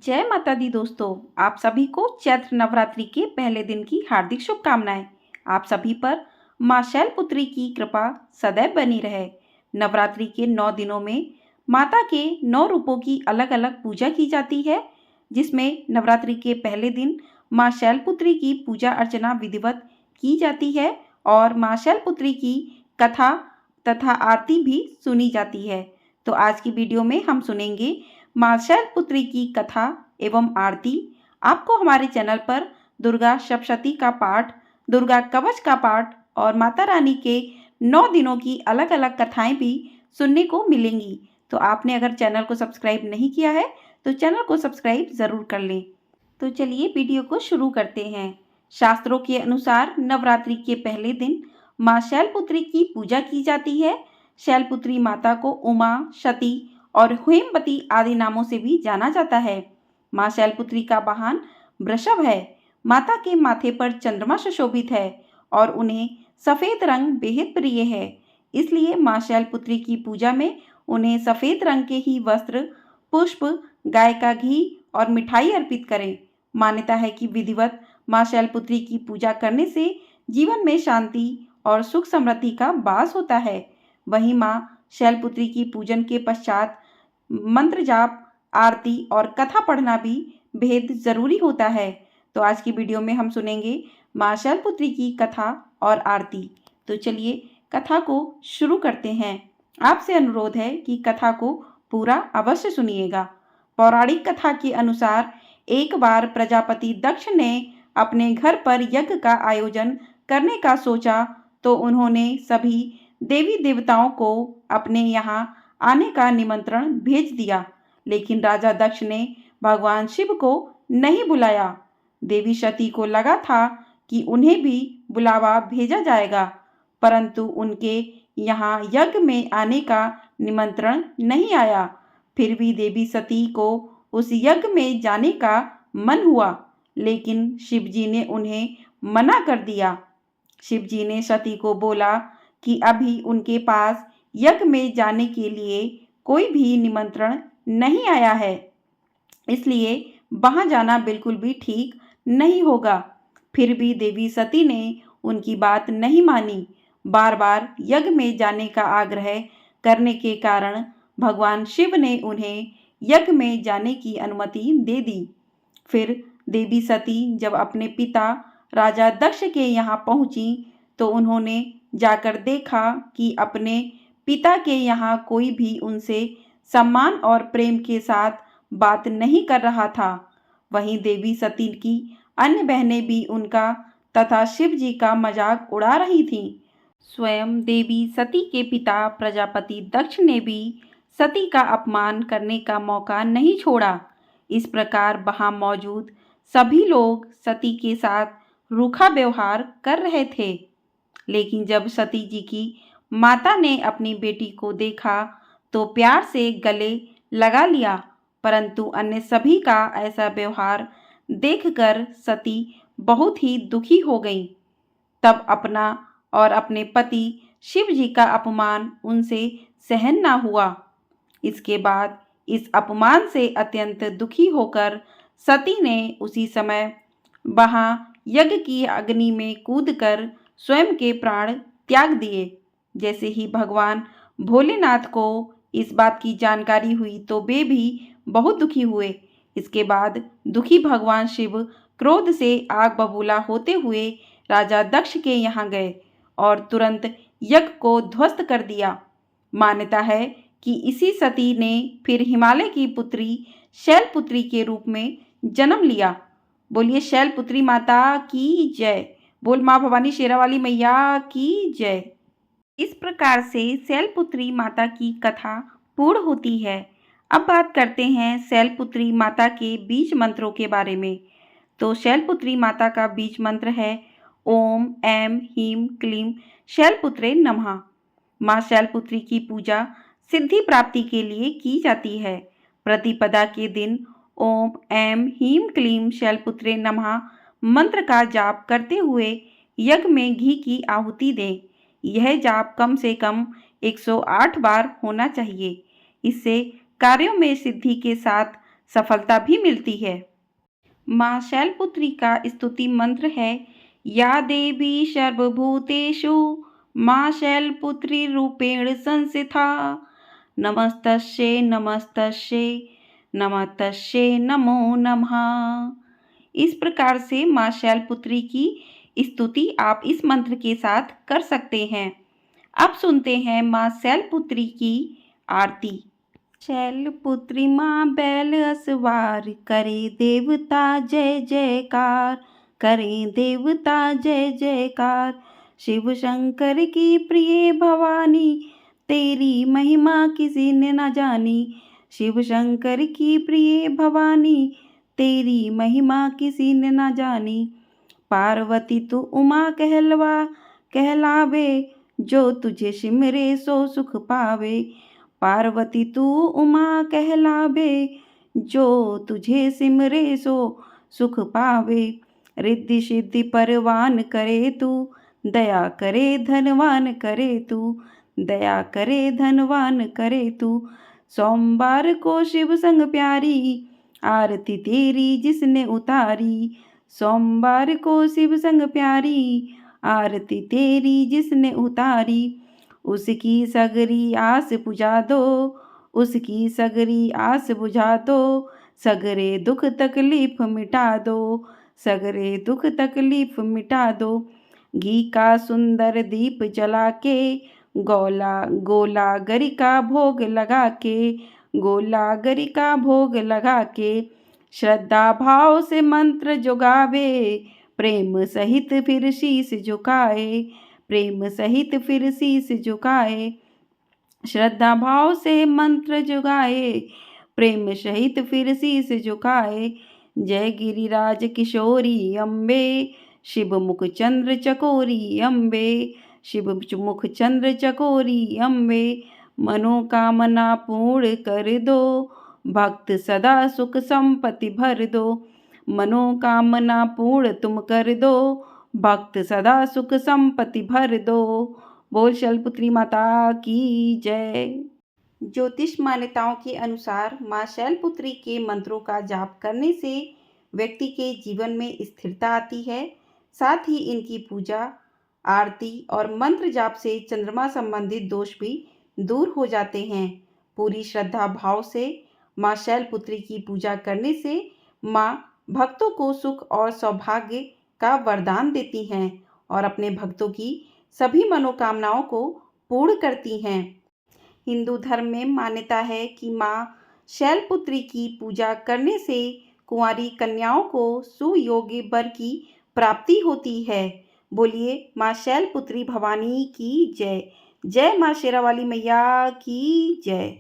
जय माता दी दोस्तों। आप सभी को चैत्र नवरात्रि के पहले दिन की हार्दिक शुभकामनाएं। आप सभी पर माँ शैलपुत्री की कृपा सदैव बनी रहे। नवरात्रि के 9 दिनों में माता के 9 रूपों की अलग अलग पूजा की जाती है, जिसमें नवरात्रि के पहले दिन माँ शैलपुत्री की पूजा अर्चना विधिवत की जाती है और माँ शैलपुत्री की कथा तथा आरती भी सुनी जाती है। तो आज की वीडियो में हम सुनेंगे माँ शैलपुत्री की कथा एवं आरती। आपको हमारे चैनल पर दुर्गा सप्तशती का पाठ, दुर्गा कवच का पाठ और माता रानी के 9 दिनों की अलग अलग कथाएं भी सुनने को मिलेंगी। तो आपने अगर चैनल को सब्सक्राइब नहीं किया है तो चैनल को सब्सक्राइब ज़रूर कर लें। तो चलिए वीडियो को शुरू करते हैं। शास्त्रों के अनुसार नवरात्रि के पहले दिन माँ शैलपुत्री की पूजा की जाती है। शैलपुत्री माता को उमा, सती और हेमवती आदि नामों से भी जाना जाता है। माँ शैलपुत्री का वाहन वृषभ है। माता के माथे पर चंद्रमा सुशोभित है और उन्हें सफ़ेद रंग बेहद प्रिय है। इसलिए माँ शैलपुत्री की पूजा में उन्हें सफ़ेद रंग के ही वस्त्र, पुष्प, गाय का घी और मिठाई अर्पित करें। मान्यता है कि विधिवत माँ शैलपुत्री की पूजा करने से जीवन में शांति और सुख समृद्धि का वास होता है। वहीं माँ शैलपुत्री की पूजन के पश्चात मंत्र जाप, आरती और कथा पढ़ना भी बेहद ज़रूरी होता है। तो आज की वीडियो में हम सुनेंगे माँ शैलपुत्री की कथा और आरती। तो चलिए कथा को शुरू करते हैं। आपसे अनुरोध है कि कथा को पूरा अवश्य सुनिएगा। पौराणिक कथा के अनुसार एक बार प्रजापति दक्ष ने अपने घर पर यज्ञ का आयोजन करने का सोचा, तो उन्होंने सभी देवी देवताओं को अपने यहाँ आने का निमंत्रण भेज दिया, लेकिन राजा दक्ष ने भगवान शिव को नहीं बुलाया। देवी सती को लगा था कि उन्हें भी बुलावा भेजा जाएगा, परंतु उनके यहाँ यज्ञ में आने का निमंत्रण नहीं आया। फिर भी देवी सती को उस यज्ञ में जाने का मन हुआ, लेकिन शिवजी ने उन्हें मना कर दिया। शिवजी ने सती को बोला कि अभी उनके पास यज्ञ में जाने के लिए कोई भी निमंत्रण नहीं आया है, इसलिए वहां जाना बिल्कुल भी ठीक नहीं होगा। फिर भी देवी सती ने उनकी बात नहीं मानी। बार बार यज्ञ में जाने का आग्रह करने के कारण भगवान शिव ने उन्हें यज्ञ में जाने की अनुमति दे दी। फिर देवी सती जब अपने पिता राजा दक्ष के यहाँ पहुंची, तो उन्होंने जाकर देखा कि अपने पिता के यहाँ कोई भी उनसे सम्मान और प्रेम के साथ बात नहीं कर रहा था। वहीं देवी सती की अन्य बहनें भी उनका तथा शिव जी का मजाक उड़ा रही थीं। स्वयं देवी सती के पिता प्रजापति दक्ष ने भी सती का अपमान करने का मौका नहीं छोड़ा। इस प्रकार वहां मौजूद सभी लोग सती के साथ रूखा व्यवहार कर रहे थे। लेकिन जब सती जी की माता ने अपनी बेटी को देखा तो प्यार से गले लगा लिया, परंतु अन्य सभी का ऐसा व्यवहार देखकर सती बहुत ही दुखी हो गई। तब अपना और अपने पति शिव जी का अपमान उनसे सहन ना हुआ। इसके बाद इस अपमान से अत्यंत दुखी होकर सती ने उसी समय वहां यज्ञ की अग्नि में कूदकर स्वयं के प्राण त्याग दिए। जैसे ही भगवान भोलेनाथ को इस बात की जानकारी हुई तो वे भी बहुत दुखी हुए। इसके बाद दुखी भगवान शिव क्रोध से आग बबूला होते हुए राजा दक्ष के यहाँ गए और तुरंत यज्ञ को ध्वस्त कर दिया। मान्यता है कि इसी सती ने फिर हिमालय की पुत्री शैलपुत्री के रूप में जन्म लिया। बोलिए शैलपुत्री माता की जय। बोल माँ भवानी शेरावाली मैया की जय। इस प्रकार से शैलपुत्री माता की कथा पूर्ण होती है। अब बात करते हैं शैलपुत्री माता के बीज मंत्रों के बारे में। तो शैलपुत्री माता का बीज मंत्र है ओम ऐं ह्रीं क्लीं शैलपुत्रे नमः। माँ शैलपुत्री की पूजा सिद्धि प्राप्ति के लिए की जाती है। प्रतिपदा के दिन ओम ऐं ह्रीं क्लीं शैलपुत्रे नमः मंत्र का जाप करते हुए यज्ञ में घी की आहुति दें। यह जाप कम से कम 108 बार होना चाहिए। इससे कार्यों में सिद्धि के साथ सफलता भी मिलती है। माँ शैलपुत्री का स्तुति मंत्र है, या देवी सर्वभूतेषु माँ शैलपुत्री रूपेण संस्थिता, नमस्तस्यै नमस्तस्यै नमस्तस्यै नमो नमः। इस प्रकार से माँ शैलपुत्री की स्तुति आप इस मंत्र के साथ कर सकते हैं। अब सुनते हैं माँ शैलपुत्री की आरती। शैलपुत्री माँ बैल असवार, करे देवता जय जयकार, करे देवता जय जयकार। शिव शंकर की प्रिय भवानी, तेरी महिमा किसी ने न जानी। शिव शंकर की प्रिय भवानी, तेरी महिमा किसी ने न जानी। पार्वती तू उमा कहलावे, जो तुझे सिमरे सो सुख पावे। पार्वती तू उमा कहलावे, जो तुझे सिमरे सो सुख पावे। रिद्धि सिद्धि परवान करे तू, दया करे धनवान करे तू, दया करे धनवान करे तू। सोमवार को शिव संग प्यारी, आरती तेरी जिसने उतारी। सोमवार को शिव संग प्यारी, आरती तेरी जिसने उतारी। उसकी सगरी आस बुझा दो, उसकी सगरी आस बुझा दो। सगरे दुख तकलीफ मिटा दो, सगरे दुख तकलीफ मिटा दो। घी का सुंदर दीप जला के, गोला गरी का भोग लगा के, गोला गरी का भोग लगा के। श्रद्धा भाव से मंत्र जुगावे, प्रेम सहित फिर शीस झुकाए, प्रेम सहित फिर शीस झुकाए। श्रद्धा भाव से मंत्र जुगाए, प्रेम सहित फिर शीस झुकाए। जय गिरिराज किशोरी अम्बे, शिव मुख चंद्र चकोरी अम्बे, शिव मुख चंद्र चकोरी अम्बे। मनोकामना पूर्ण कर दो, भक्त सदा सुख संपत्ति भर दो। मनोकामना पूर्ण तुम कर दो, भक्त सदा सुख संपत्ति भर दो। बोल शैलपुत्री माता की जय। ज्योतिष मान्यताओं के अनुसार माँ शैलपुत्री के मंत्रों का जाप करने से व्यक्ति के जीवन में स्थिरता आती है। साथ ही इनकी पूजा, आरती और मंत्र जाप से चंद्रमा संबंधित दोष भी दूर हो जाते हैं। पूरी श्रद्धा भाव से माँ शैलपुत्री की पूजा करने से माँ भक्तों को सुख और सौभाग्य का वरदान देती हैं और अपने भक्तों की सभी मनोकामनाओं को पूर्ण करती हैं। हिंदू धर्म में मान्यता है कि माँ शैलपुत्री की पूजा करने से कुंवारी कन्याओं को सुयोग्य वर की प्राप्ति होती है। बोलिए माँ शैलपुत्री भवानी की जय। जय माँ शेरावाली मैया की जय।